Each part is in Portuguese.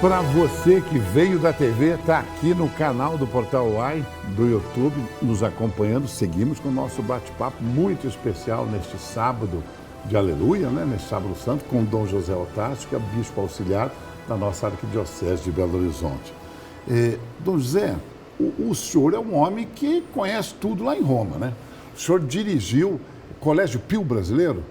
Para você que veio da TV, está aqui no canal do Portal UAI, do YouTube, nos acompanhando. Seguimos com o nosso bate-papo muito especial neste sábado de Aleluia, né? Neste sábado santo, com Dom José Otásio, que é bispo auxiliar da nossa arquidiocese de Belo Horizonte. Dom José, o senhor é um homem que conhece tudo lá em Roma, né? O senhor dirigiu o Colégio Pio Brasileiro?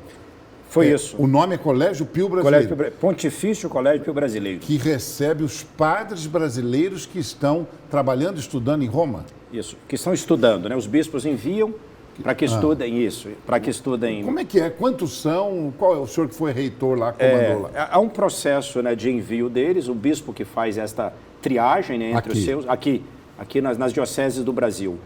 Foi isso. O nome é Colégio Pio Brasileiro. Pontifício Colégio Pio Brasileiro. Que recebe os padres brasileiros que estão trabalhando, estudando em Roma? Isso, que estão estudando, né? Os bispos enviam para que estudem isso, para que estudem... Como é que é? Quantos são? Qual é o senhor que foi reitor lá, comandou lá? Há um processo, né, de envio deles, o bispo que faz esta triagem, né, entre os seus... Aqui nas dioceses do Brasil.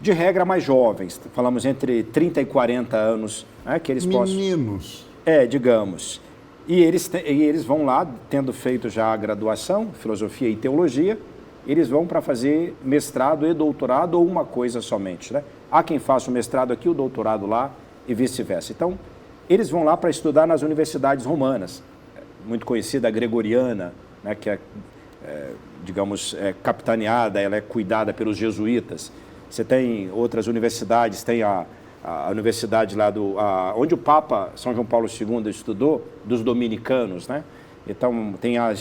De regra, mais jovens, falamos entre 30 e 40 anos, né, que eles possam... Meninos. Digamos. E eles vão lá, tendo feito já a graduação, filosofia e teologia, eles vão para fazer mestrado e doutorado ou uma coisa somente, né? Há quem faça o mestrado aqui, o doutorado lá e vice-versa. Então, eles vão lá para estudar nas universidades romanas, muito conhecida a Gregoriana, né, que digamos, capitaneada, ela é cuidada pelos jesuítas. Você tem outras universidades, tem a universidade lá onde o Papa São João Paulo II estudou, dos dominicanos, né? Então, tem a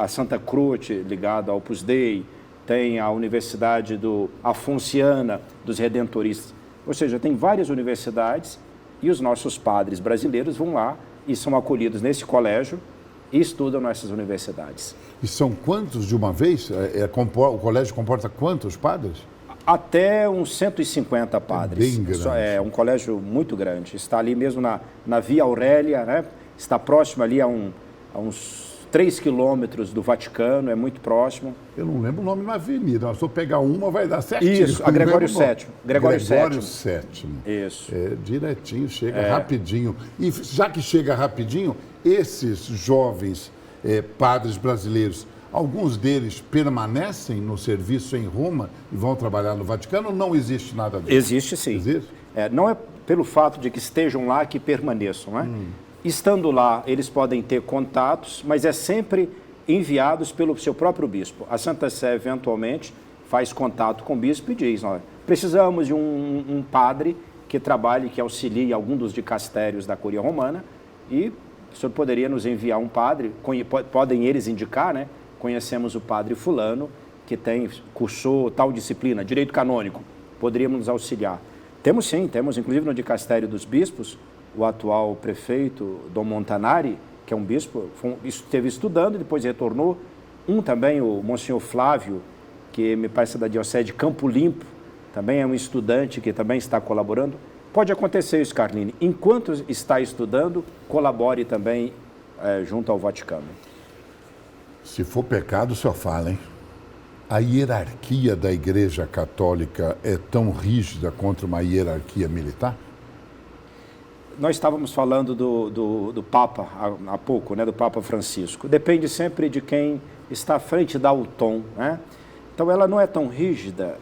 Santa Croce, ligada ao Opus Dei, tem a Universidade Afonciana, dos Redentoristas. Ou seja, tem várias universidades e os nossos padres brasileiros vão lá e são acolhidos nesse colégio e estudam nessas universidades. E são quantos de uma vez? O colégio comporta quantos padres? Até uns 150 padres. Bem grande. É um colégio muito grande. Está ali mesmo na Via Aurélia, né? Está próximo ali a uns 3 quilômetros do Vaticano, é muito próximo. Eu não lembro o nome da avenida, mas se eu pegar uma vai dar certinho. Isso, a Gregório VII. Gregório VII. Isso. Direitinho, chega rapidinho. E já que chega rapidinho, esses jovens padres brasileiros, alguns deles permanecem no serviço em Roma e vão trabalhar no Vaticano ou não existe nada disso? Existe sim. Existe? Não é pelo fato de que estejam lá que permaneçam, né? Estando lá, eles podem ter contatos, mas é sempre enviados pelo seu próprio bispo. A Santa Sé, eventualmente, faz contato com o bispo e diz, precisamos de um padre que trabalhe, que auxilie algum dos dicastérios da Curia Romana e o senhor poderia nos enviar um padre, podem eles indicar, né? Conhecemos o padre fulano, que cursou tal disciplina, direito canônico, poderíamos nos auxiliar. Temos sim, temos inclusive no dicastério dos bispos, o atual prefeito, Dom Montanari, que é um bispo, esteve estudando, depois retornou. Também, o Monsenhor Flávio, que me parece da diocese de Campo Limpo, também é um estudante que também está colaborando. Pode acontecer isso, Carline. Enquanto está estudando, colabore também junto ao Vaticano. Se for pecado, o senhor fala, hein? A hierarquia da Igreja Católica é tão rígida contra uma hierarquia militar? Nós estávamos falando do Papa há pouco, né, do Papa Francisco. Depende sempre de quem está à frente, dá o tom, né? Então, ela não é tão rígida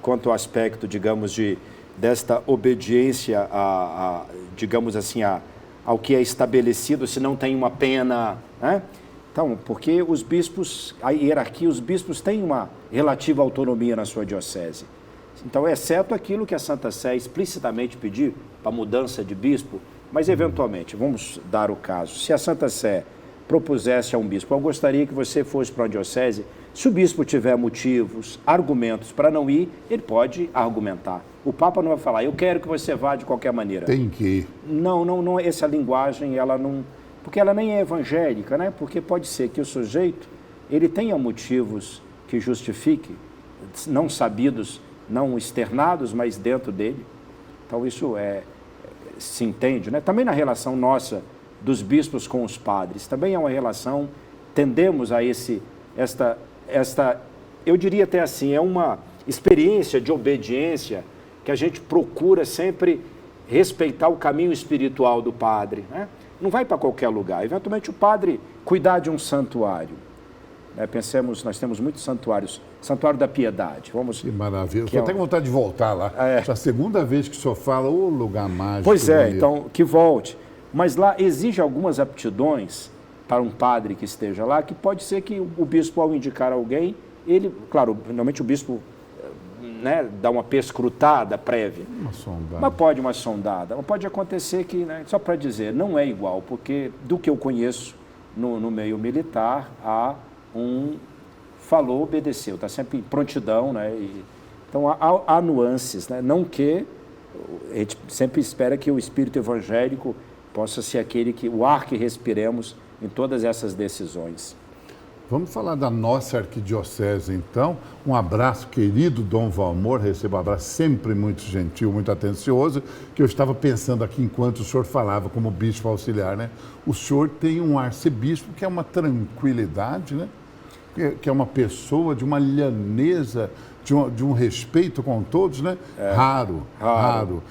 quanto ao aspecto, digamos, desta obediência, digamos assim, ao que é estabelecido, se não tem uma pena, né? Então, porque os bispos, a hierarquia, os bispos têm uma relativa autonomia na sua diocese. Então, exceto aquilo que a Santa Sé explicitamente pedir para mudança de bispo, mas eventualmente, vamos dar o caso, se a Santa Sé propusesse a um bispo, eu gostaria que você fosse para uma diocese, se o bispo tiver motivos, argumentos para não ir, ele pode argumentar. O Papa não vai falar, eu quero que você vá de qualquer maneira. Tem que ir. Não, essa linguagem, ela não... Porque ela nem é evangélica, né? Porque pode ser que o sujeito, ele tenha motivos que justifique, não sabidos, não externados, mas dentro dele. Então, isso se entende, né? Também na relação nossa dos bispos com os padres, também é uma relação, tendemos a esta, eu diria até assim, é uma experiência de obediência que a gente procura sempre respeitar o caminho espiritual do padre, né? Não vai para qualquer lugar. Eventualmente, o padre cuidar de um santuário. Pensemos, nós temos muitos santuários. Santuário da Piedade. Que maravilha. Estou até com vontade de voltar lá. É a segunda vez que o senhor fala, lugar mágico. Pois é, então, que volte. Mas lá exige algumas aptidões para um padre que esteja lá, que pode ser que o bispo, ao indicar alguém, ele, claro, normalmente o bispo, né, dá uma perscrutada prévia. Uma sondada. Mas pode uma sondada. Mas pode acontecer que, né, só para dizer, não é igual, porque do que eu conheço no meio militar, há um falou, obedeceu, está sempre em prontidão, né? Então há nuances, né? Não que a gente sempre espera que o espírito evangélico possa ser aquele que o ar que respiremos em todas essas decisões. Vamos falar da nossa arquidiocese, então. Um abraço, querido Dom Valmor, recebo um abraço sempre muito gentil, muito atencioso, que eu estava pensando aqui enquanto o senhor falava como bispo auxiliar, né? O senhor tem um arcebispo que é uma tranquilidade, né? Que é uma pessoa de uma lhaneza, de um respeito com todos, né? Raro.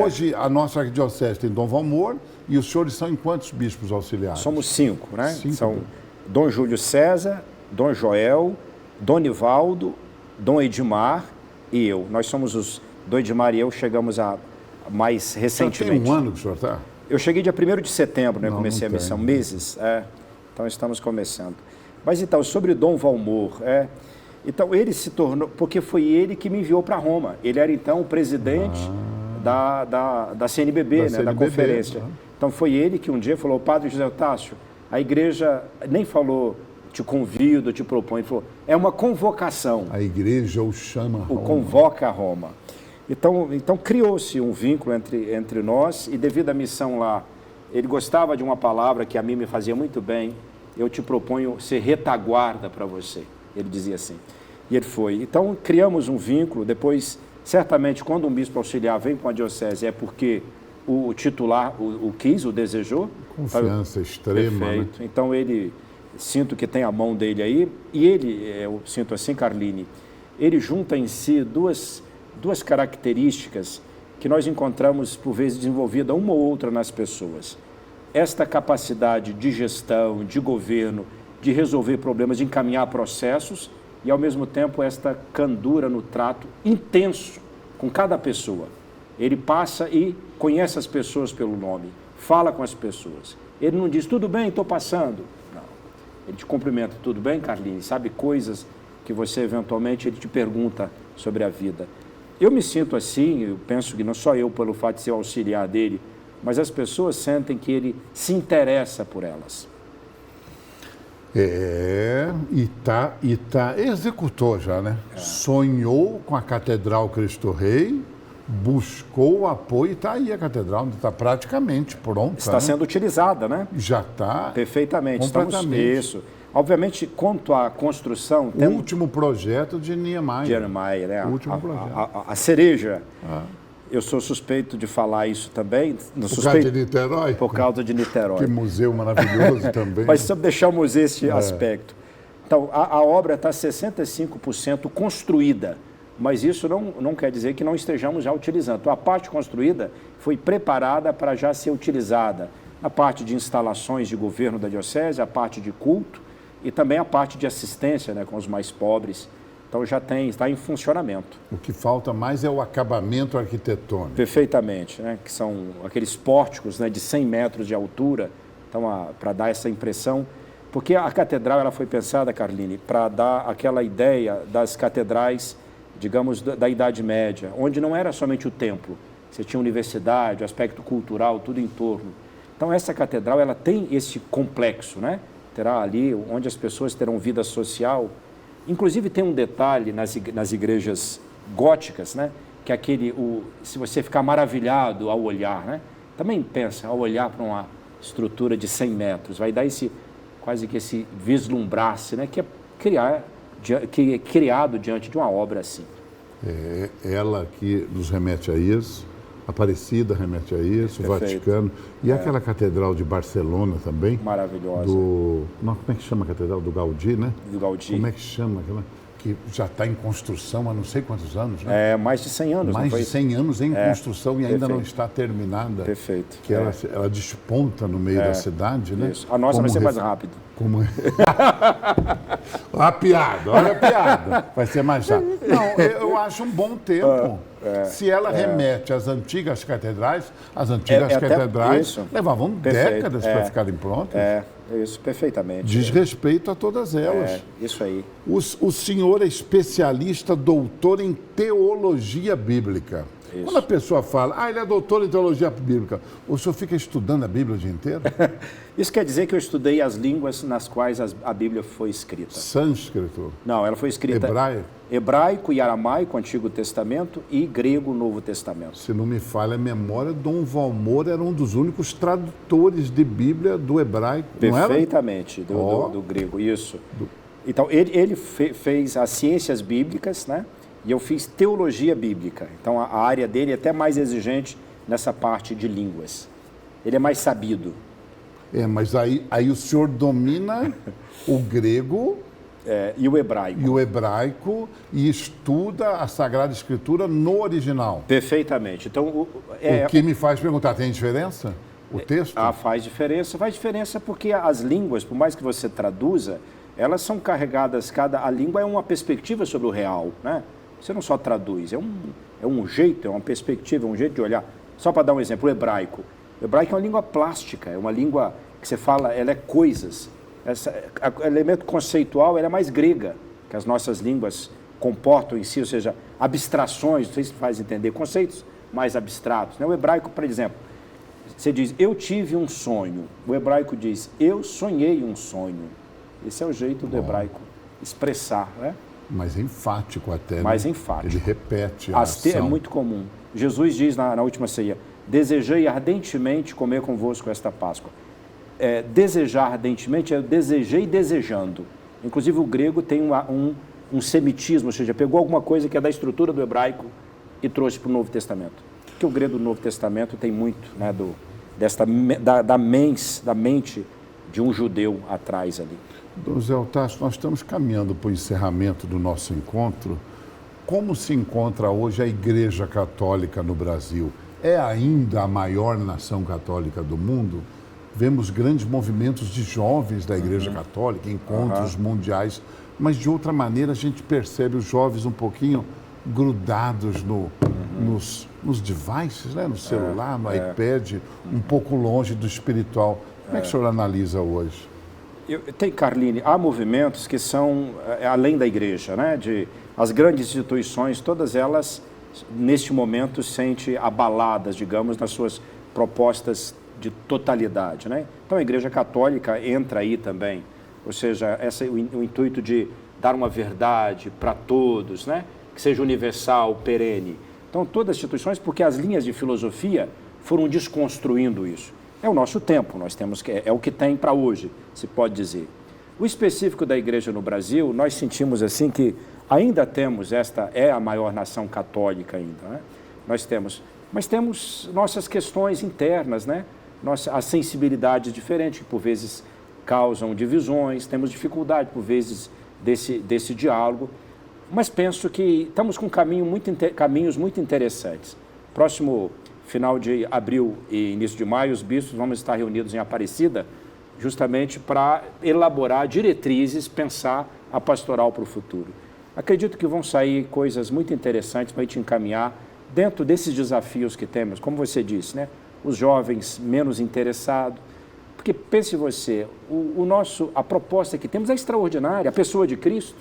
Hoje, a nossa arquidiocese tem Dom Valmor e os senhores são em quantos bispos auxiliares? Somos 5, né? 5. São Dom Júlio César, Dom Joel, Dom Nivaldo, Dom Edmar e eu. Nós somos os... Dom Edmar e eu chegamos a mais recentemente. Já tem um ano que o senhor está? Eu cheguei dia 1º de setembro, né? Não, Comecei a missão. tem. Meses. Então, estamos começando. Mas, então, sobre Dom Valmor, então, ele se tornou... Porque foi ele que me enviou para Roma. Ele era, então, o presidente da CNBB, né? Da conferência. Então, foi ele que um dia falou, Padre José Eutácio, a igreja nem falou, te convido, te proponho, ele falou, é uma convocação. A igreja o chama a Roma. O convoca a Roma. Então criou-se um vínculo entre nós e devido à missão lá, ele gostava de uma palavra que a mim me fazia muito bem, eu te proponho ser retaguarda para você. Ele dizia assim. E ele foi. Então criamos um vínculo, depois, certamente, quando um bispo auxiliar vem com a diocese, é porque o titular o quis, o desejou. Confiança extrema, perfeito. Né? Então ele, sinto que tem a mão dele aí, e ele, eu sinto assim, Carline, ele junta em si duas características que nós encontramos, por vezes, desenvolvida uma ou outra nas pessoas. Esta capacidade de gestão, de governo, de resolver problemas, de encaminhar processos, e, ao mesmo tempo, esta candura no trato intenso com cada pessoa. Ele passa e conhece as pessoas pelo nome, fala com as pessoas. Ele não diz, tudo bem, estou passando. Não. Ele te cumprimenta, tudo bem, Carlinhos? Sabe coisas que você, eventualmente, ele te pergunta sobre a vida. Eu me sinto assim, eu penso que não só eu, pelo fato de ser auxiliar dele, mas as pessoas sentem que ele se interessa por elas. Executou já, né? Sonhou com a Catedral Cristo Rei, buscou o apoio e está aí a catedral, está praticamente pronta. Está sendo utilizada, né? Já está. Perfeitamente. Completamente. Isso. Obviamente, quanto à construção... O último projeto de Niemeyer. Né? O último projeto. A cereja. Eu sou suspeito de falar isso também. Por causa de Niterói? Por causa de Niterói. Que museu maravilhoso também. Mas só deixamos esse aspecto. Então, a obra está 65% construída, mas isso não quer dizer que não estejamos já utilizando. Então, a parte construída foi preparada para já ser utilizada. A parte de instalações de governo da diocese, a parte de culto e também a parte de assistência, né, com os mais pobres. Então já está em funcionamento. O que falta mais é o acabamento arquitetônico. Perfeitamente, né? Que são aqueles pórticos, né, de 100 metros de altura, então, para dar essa impressão. Porque a catedral ela foi pensada, Carline, para dar aquela ideia das catedrais, digamos, da Idade Média, onde não era somente o templo, você tinha universidade, o aspecto cultural, tudo em torno. Então essa catedral ela tem esse complexo, né? Terá ali onde as pessoas terão vida social. Inclusive tem um detalhe nas igrejas góticas, né? Que é se você ficar maravilhado ao olhar, né? Também pensa, ao olhar para uma estrutura de 100 metros, vai dar quase que esse vislumbrar-se, né? Que é criado diante de uma obra assim. Ela que nos remete a isso, Aparecida remete a isso, o Vaticano. E aquela catedral de Barcelona também. Maravilhosa. Como é que chama a catedral? Do Gaudí, né? Do Gaudí. Como é que chama aquela? Que já está em construção há não sei quantos anos, né? Mais de 100 anos. Mais de 100 anos em construção e ainda não está terminada. Perfeito. Que ela desponta no meio da cidade, né? Isso. A nossa vai ser mais rápido. Olha a piada. Vai ser mais rápido. Não, eu acho um bom tempo. Se ela remete às antigas catedrais, levavam décadas para ficarem prontas. Isso, perfeitamente. Diz respeito a todas elas. Isso aí. O senhor é especialista, doutor em teologia bíblica. Isso. Quando a pessoa fala, ele é doutor em teologia bíblica, o senhor fica estudando a Bíblia o dia inteiro? Isso quer dizer que eu estudei as línguas nas quais a Bíblia foi escrita. Sânscrito? Não, ela foi escrita hebraico e aramaico, Antigo Testamento, e grego, Novo Testamento. Se não me falha a memória, Dom Valmor era um dos únicos tradutores de Bíblia do hebraico, perfeitamente, do grego, isso. Então, ele fez as ciências bíblicas, né? E eu fiz teologia bíblica. Então, a área dele é até mais exigente nessa parte de línguas. Ele é mais sabido. Mas aí o senhor domina o grego e o hebraico. E estuda a Sagrada Escritura no original. Perfeitamente. Então, o que me faz perguntar, tem diferença o texto? Faz diferença. Faz diferença porque as línguas, por mais que você traduza, elas são carregadas, a língua é uma perspectiva sobre o real, né? Você não só traduz, é um jeito, é uma perspectiva, é um jeito de olhar. Só para dar um exemplo, o hebraico. O hebraico é uma língua plástica, é uma língua que você fala, ela é coisas. O elemento conceitual, ela é mais grega, que as nossas línguas comportam em si, ou seja, abstrações, não sei se faz entender, conceitos mais abstratos, né? O hebraico, por exemplo, você diz, eu tive um sonho. O hebraico diz, eu sonhei um sonho. Esse é o jeito do hebraico expressar, né? Mais enfático até, mais né? enfático. Ele repete a ação. É muito comum. Jesus diz na última ceia, desejei ardentemente comer convosco esta Páscoa. Desejar ardentemente é desejei desejando. Inclusive o grego tem um semitismo, ou seja, pegou alguma coisa que é da estrutura do hebraico e trouxe para o Novo Testamento. Porque o grego do Novo Testamento tem muito, né, da mente de um judeu atrás ali. Dom Zé Eutacho, nós estamos caminhando para o encerramento do nosso encontro. Como se encontra hoje a Igreja Católica no Brasil? É ainda a maior nação católica do mundo? Vemos grandes movimentos de jovens da Igreja Católica, encontros mundiais, mas de outra maneira a gente percebe os jovens um pouquinho grudados nos devices, né? No celular, no iPad, um pouco longe do espiritual. Como é que o senhor analisa hoje? Carline, há movimentos que são além da igreja, né? As grandes instituições, todas elas, neste momento, se sentem abaladas, digamos, nas suas propostas de totalidade, né? Então, a Igreja Católica entra aí também, ou seja, o intuito de dar uma verdade para todos, né? Que seja universal, perene. Então, todas as instituições, porque as linhas de filosofia foram desconstruindo isso. É o nosso tempo, nós temos é o que tem para hoje, se pode dizer. O específico da igreja no Brasil, nós sentimos assim que ainda temos, esta é a maior nação católica ainda, né? Mas temos nossas questões internas, né? As sensibilidades diferentes, que por vezes causam divisões, temos dificuldade por vezes desse diálogo, mas penso que estamos com caminhos muito interessantes. Próximo final de abril e início de maio, os bispos vamos estar reunidos em Aparecida, justamente para elaborar diretrizes, pensar a pastoral para o futuro. Acredito que vão sair coisas muito interessantes para a gente encaminhar dentro desses desafios que temos, como você disse, né? Os jovens menos interessados, porque pense você, a proposta que temos é extraordinária, a pessoa de Cristo.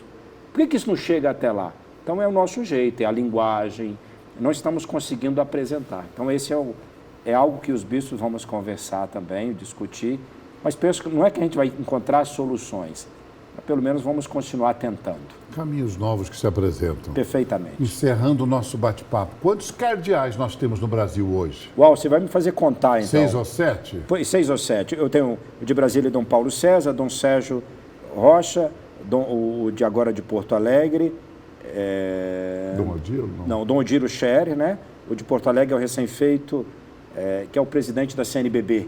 Por que isso não chega até lá? Então é o nosso jeito, é a linguagem, não estamos conseguindo apresentar. Então esse é algo que os bispos vamos conversar também, discutir, mas penso que não é que a gente vai encontrar soluções, mas pelo menos vamos continuar tentando. Caminhos novos que se apresentam. Perfeitamente. Encerrando o nosso bate-papo, quantos cardeais nós temos no Brasil hoje? Uau, você vai me fazer contar então. 6 ou 7? 6 ou 7. Eu tenho de Brasília Dom Paulo César, Dom Sérgio Rocha, o de agora de Porto Alegre, Dom Odilo? Não, Dom Odilo Scherer, né? O de Porto Alegre é o recém-feito, que é o presidente da CNBB.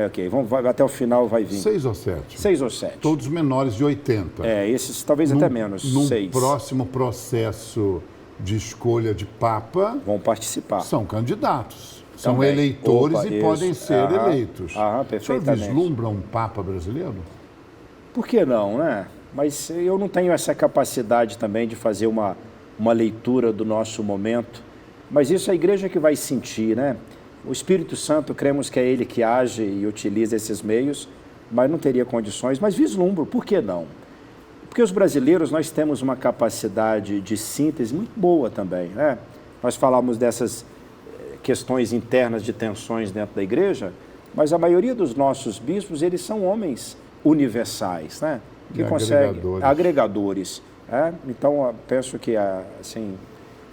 Ok, até o final vai vir. 6 ou 7? 6 ou 7. Todos menores de 80. Esses talvez até menos, 6. No próximo processo de escolha de Papa... Vão participar. São candidatos. São Também. eleitores e podem ser eleitos. Perfeitamente. O senhor vislumbra um Papa brasileiro? Por que não, né? Mas eu não tenho essa capacidade também de fazer uma leitura do nosso momento. Mas isso é a igreja que vai sentir, né? O Espírito Santo, cremos que é Ele que age e utiliza esses meios, mas não teria condições, mas vislumbro, por que não? Porque os brasileiros, nós temos uma capacidade de síntese muito boa também, né? Nós falamos dessas questões internas de tensões dentro da igreja, mas a maioria dos nossos bispos, eles são homens universais, né? Que conseguem, agregadores. Então, penso que, assim,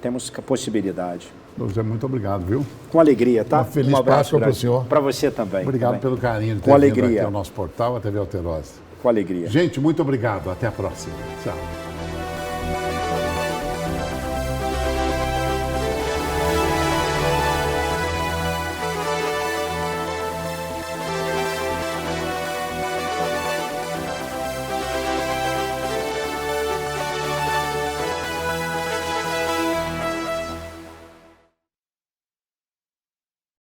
temos possibilidade. Dom José, muito obrigado, viu? Com alegria, tá? Uma feliz Páscoa para o senhor. Para você também. Obrigado pelo carinho de ter vindo aqui ao nosso portal, a TV Alterosa. Com alegria. Gente, muito obrigado. Até a próxima. Tchau.